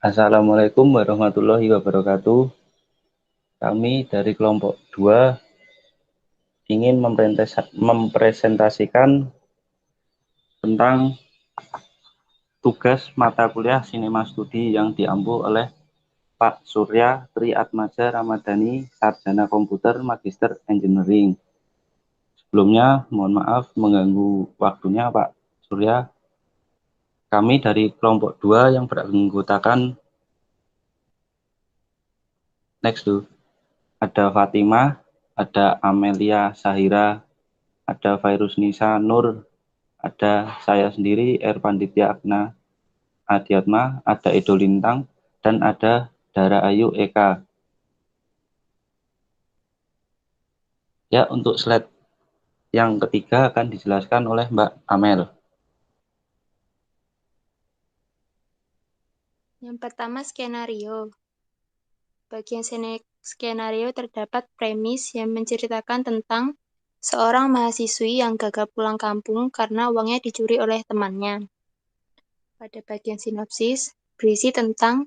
Assalamualaikum warahmatullahi wabarakatuh. Kami dari kelompok 2 ingin mempresentasikan tentang tugas mata kuliah Sinema Studi yang diampu oleh Pak Surya Triatmaja Ramadhani, Sarjana Komputer Magister Engineering. Sebelumnya, mohon maaf mengganggu waktunya Pak Surya. Kami dari kelompok 2 yang beranggotakan ada Fatimah, ada Amelia Sahira, ada Virus Nisa Nur, ada saya sendiri Erpanditya Agna Adiatma, ada Edo Lintang, dan ada Dara Ayu Eka. Ya, untuk slide yang ketiga akan dijelaskan oleh Mbak Amel. Yang pertama, skenario. Bagian skenario terdapat premis yang menceritakan tentang seorang mahasiswi yang gagal pulang kampung karena uangnya dicuri oleh temannya. Pada bagian sinopsis, berisi tentang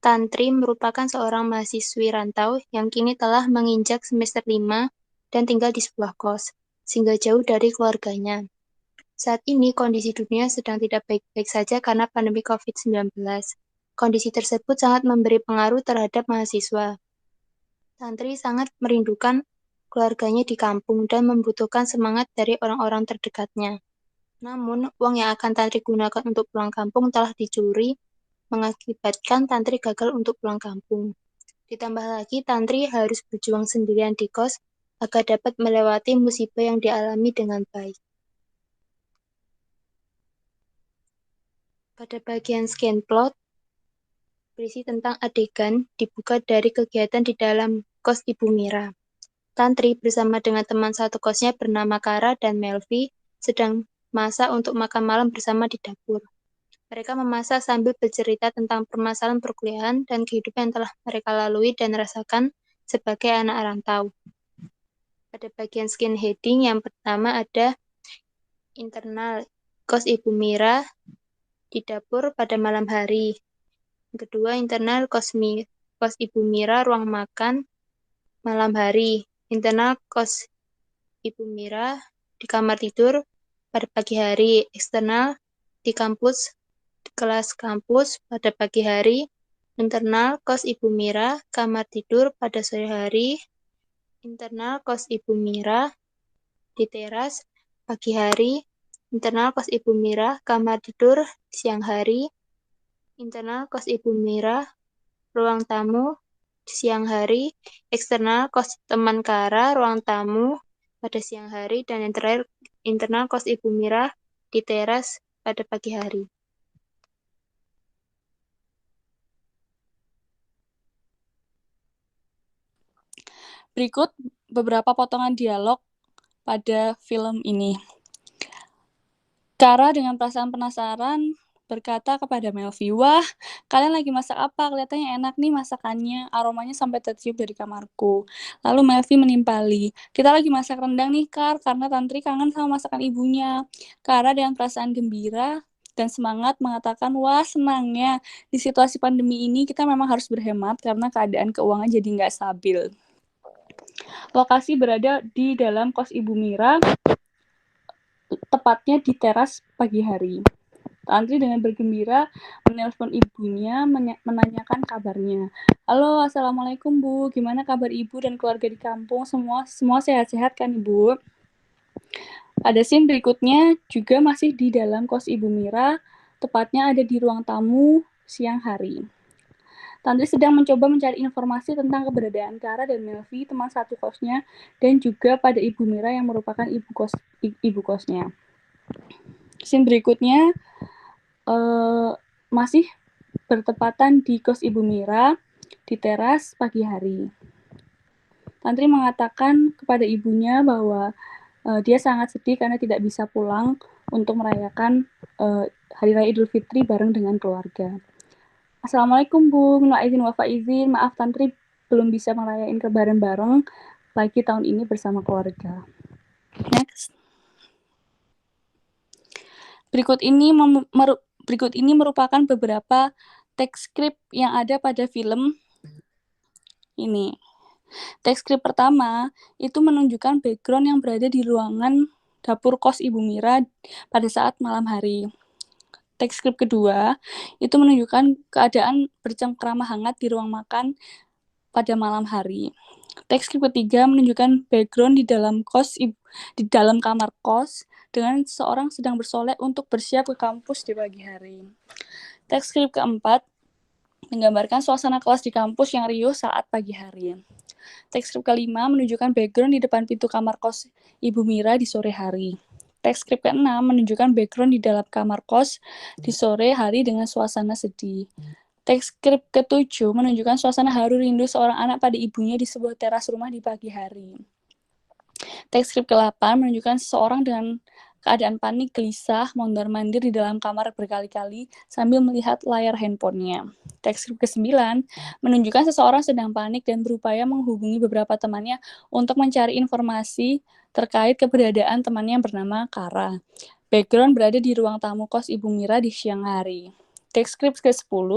Tantri merupakan seorang mahasiswi rantau yang kini telah menginjak semester 5 dan tinggal di sebuah kos, sehingga jauh dari keluarganya. Saat ini kondisi dunia sedang tidak baik-baik saja karena pandemi COVID-19. Kondisi tersebut sangat memberi pengaruh terhadap mahasiswa. Tantri sangat merindukan keluarganya di kampung dan membutuhkan semangat dari orang-orang terdekatnya. Namun, uang yang akan Tantri gunakan untuk pulang kampung telah dicuri, mengakibatkan Tantri gagal untuk pulang kampung. Ditambah lagi, Tantri harus berjuang sendirian di kos agar dapat melewati musibah yang dialami dengan baik. Pada bagian scan plot, berisi tentang adegan dibuka dari kegiatan di dalam kos Ibu Mira. Tantri bersama dengan teman satu kosnya bernama Kara dan Melvi sedang masak untuk makan malam bersama di dapur. Mereka memasak sambil bercerita tentang permasalahan perkuliahan dan kehidupan yang telah mereka lalui dan rasakan sebagai anak rantau. Pada bagian skin heading yang pertama ada internal kos Ibu Mira di dapur pada malam hari. Yang kedua, internal kos Ibu Mira ruang makan malam hari. Internal kos Ibu Mira di kamar tidur pada pagi hari. Eksternal di kampus, di kelas kampus pada pagi hari. Internal kos Ibu Mira kamar tidur pada sore hari. Internal kos Ibu Mira di teras pagi hari. Internal kos Ibu Mira kamar tidur siang hari. Internal kos Ibu Mira ruang tamu siang hari. Eksternal kos teman Kara ruang tamu pada siang hari. Dan yang terakhir internal kos Ibu Mira di teras pada pagi hari. Berikut beberapa potongan dialog pada film ini. Kara dengan perasaan penasaran berkata kepada Melvi, "Wah, kalian lagi masak apa? Kelihatannya enak nih masakannya, aromanya sampai tercium dari kamarku." Lalu Melvi menimpali, "Kita lagi masak rendang nih, Kar, karena Tantri kangen sama masakan ibunya." Kara dengan perasaan gembira dan semangat mengatakan, "Wah, senangnya. Di situasi pandemi ini kita memang harus berhemat karena keadaan keuangan jadi nggak stabil." Lokasi berada di dalam kos Ibu Mira, tepatnya di teras pagi hari. Tantri dengan bergembira menelpon ibunya menanyakan kabarnya. "Halo, assalamualaikum Bu, gimana kabar Ibu dan keluarga di kampung? Semua sehat-sehat kan Ibu?" Pada scene berikutnya juga masih di dalam kos Ibu Mira, tepatnya ada di ruang tamu siang hari. Tantri sedang mencoba mencari informasi tentang keberadaan Kara dan Melvi, teman satu kosnya, dan juga pada Ibu Mira yang merupakan ibu kosnya. Scene berikutnya masih bertepatan di kos Ibu Mira di teras pagi hari. Tantri mengatakan kepada ibunya bahwa dia sangat sedih karena tidak bisa pulang untuk merayakan Hari Raya Idul Fitri bareng dengan keluarga. "Assalamualaikum Bu, minal aidin wal faizin. Maaf Tantri belum bisa merayain bareng-bareng lagi tahun ini bersama keluarga." Next. Berikut ini merupakan beberapa teks skrip yang ada pada film ini. Teks skrip pertama itu menunjukkan background yang berada di ruangan dapur kos Ibu Mira pada saat malam hari. Teks skrip kedua itu menunjukkan keadaan bercengkrama hangat di ruang makan pada malam hari. Teks skrip ketiga menunjukkan background di dalam kamar kos dengan seseorang sedang bersolek untuk bersiap ke kampus di pagi hari. Teks skrip keempat menggambarkan suasana kelas di kampus yang riuh saat pagi hari. Teks skrip kelima menunjukkan background di depan pintu kamar kos Ibu Mira di sore hari. Teks skrip keenam menunjukkan background di dalam kamar kos di sore hari dengan suasana sedih. Teks skrip ketujuh menunjukkan suasana haru rindu seorang anak pada ibunya di sebuah teras rumah di pagi hari. Teks skrip ke-8 menunjukkan seseorang dengan keadaan panik, gelisah, mondar-mandir di dalam kamar berkali-kali sambil melihat layar handphonenya. Teks skrip ke-9 menunjukkan seseorang sedang panik dan berupaya menghubungi beberapa temannya untuk mencari informasi terkait keberadaan temannya yang bernama Kara. Background berada di ruang tamu kos Ibu Mira di siang hari. Teks skrip ke-10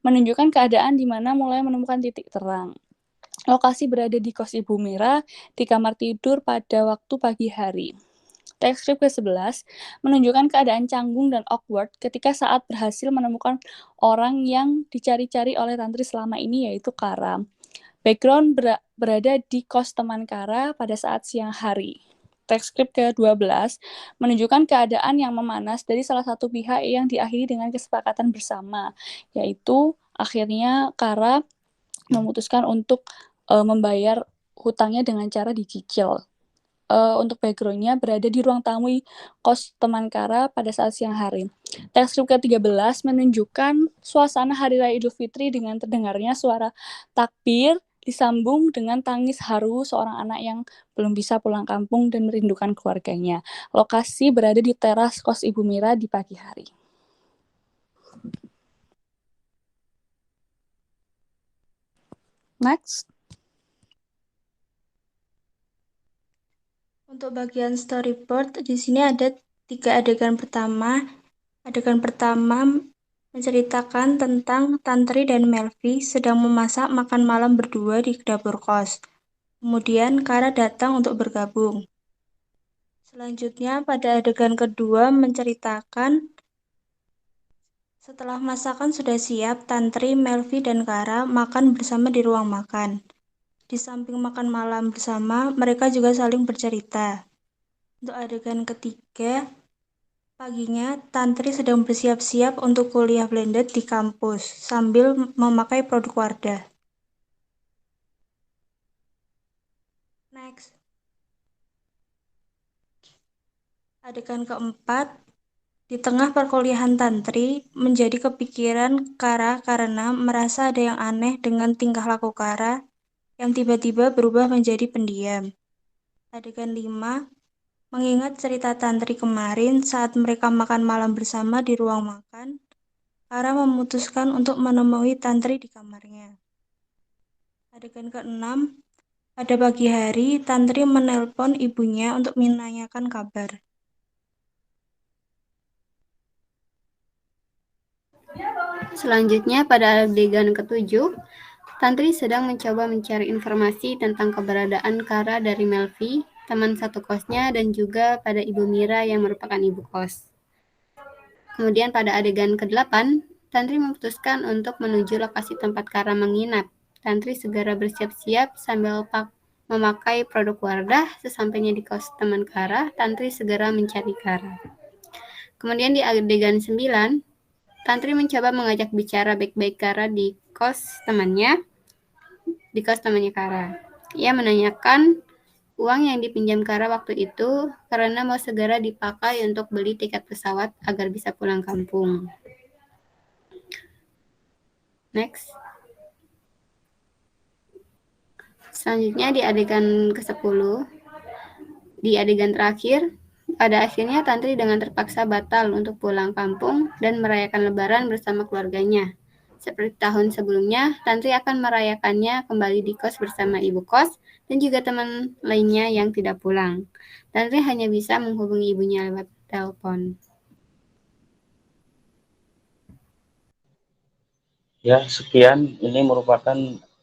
menunjukkan keadaan di mana mulai menemukan titik terang. Lokasi berada di kos Ibu Mira di kamar tidur pada waktu pagi hari. Teks skrip ke-11 menunjukkan keadaan canggung dan awkward ketika saat berhasil menemukan orang yang dicari-cari oleh Tantri selama ini, yaitu Kara. Background berada di kos teman Kara pada saat siang hari. Teks skrip ke-12 menunjukkan keadaan yang memanas dari salah satu pihak yang diakhiri dengan kesepakatan bersama, yaitu akhirnya Kara memutuskan untuk membayar hutangnya dengan cara dicicil. Untuk background-nya berada di ruang tamu kos teman Kara pada saat siang hari. Teks skrip ke-13 menunjukkan suasana Hari Raya Idul Fitri dengan terdengarnya suara takbir disambung dengan tangis haru seorang anak yang belum bisa pulang kampung dan merindukan keluarganya. Lokasi berada di teras kos Ibu Mira di pagi hari. Next. Untuk bagian storyboard, di sini ada 3 adegan pertama. Adegan pertama menceritakan tentang Tantri dan Melvi sedang memasak makan malam berdua di dapur kos. Kemudian Kara datang untuk bergabung. Selanjutnya pada adegan kedua menceritakan setelah masakan sudah siap, Tantri, Melvi, dan Kara makan bersama di ruang makan. Di samping makan malam bersama, mereka juga saling bercerita. Untuk adegan ketiga, paginya Tantri sedang bersiap-siap untuk kuliah blended di kampus sambil memakai produk Wardah. Next. Adegan keempat, di tengah perkuliahan Tantri menjadi kepikiran Kara karena merasa ada yang aneh dengan tingkah laku Kara yang tiba-tiba berubah menjadi pendiam. Adegan 5, mengingat cerita Tantri kemarin saat mereka makan malam bersama di ruang makan, Kara memutuskan untuk menemui Tantri di kamarnya. Adegan ke-6, pada pagi hari Tantri menelpon ibunya untuk menanyakan kabar. Selanjutnya pada adegan ke-7, Tantri sedang mencoba mencari informasi tentang keberadaan Kara dari Melvi, teman satu kosnya, dan juga pada Ibu Mira yang merupakan ibu kos. Kemudian pada adegan ke-8, Tantri memutuskan untuk menuju lokasi tempat Kara menginap. Tantri segera bersiap-siap sambil memakai produk Wardah. Sesampainya di kos teman Kara, Tantri segera mencari Kara. Kemudian di adegan 9, Tantri mencoba mengajak bicara baik-baik Kara di kos temannya Kara. Ia menanyakan uang yang dipinjam Kara waktu itu karena mau segera dipakai untuk beli tiket pesawat agar bisa pulang kampung. Next. Selanjutnya di adegan ke-10, di adegan terakhir, pada akhirnya Tantri dengan terpaksa batal untuk pulang kampung dan merayakan Lebaran bersama keluarganya. Seperti tahun sebelumnya, Tantri akan merayakannya kembali di kos bersama ibu kos dan juga teman lainnya yang tidak pulang. Tantri hanya bisa menghubungi ibunya lewat telepon. Ya, sekian. Ini merupakan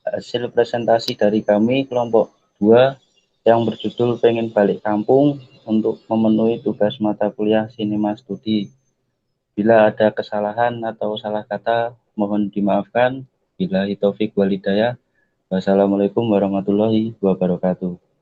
hasil presentasi dari kami kelompok 2 yang berjudul Pengen Balik Kampung untuk memenuhi tugas mata kuliah Sinema Studi. Bila ada kesalahan atau salah kata, mohon dimaafkan. Billahi taufik walhidayah. Wassalamualaikum warahmatullahi wabarakatuh.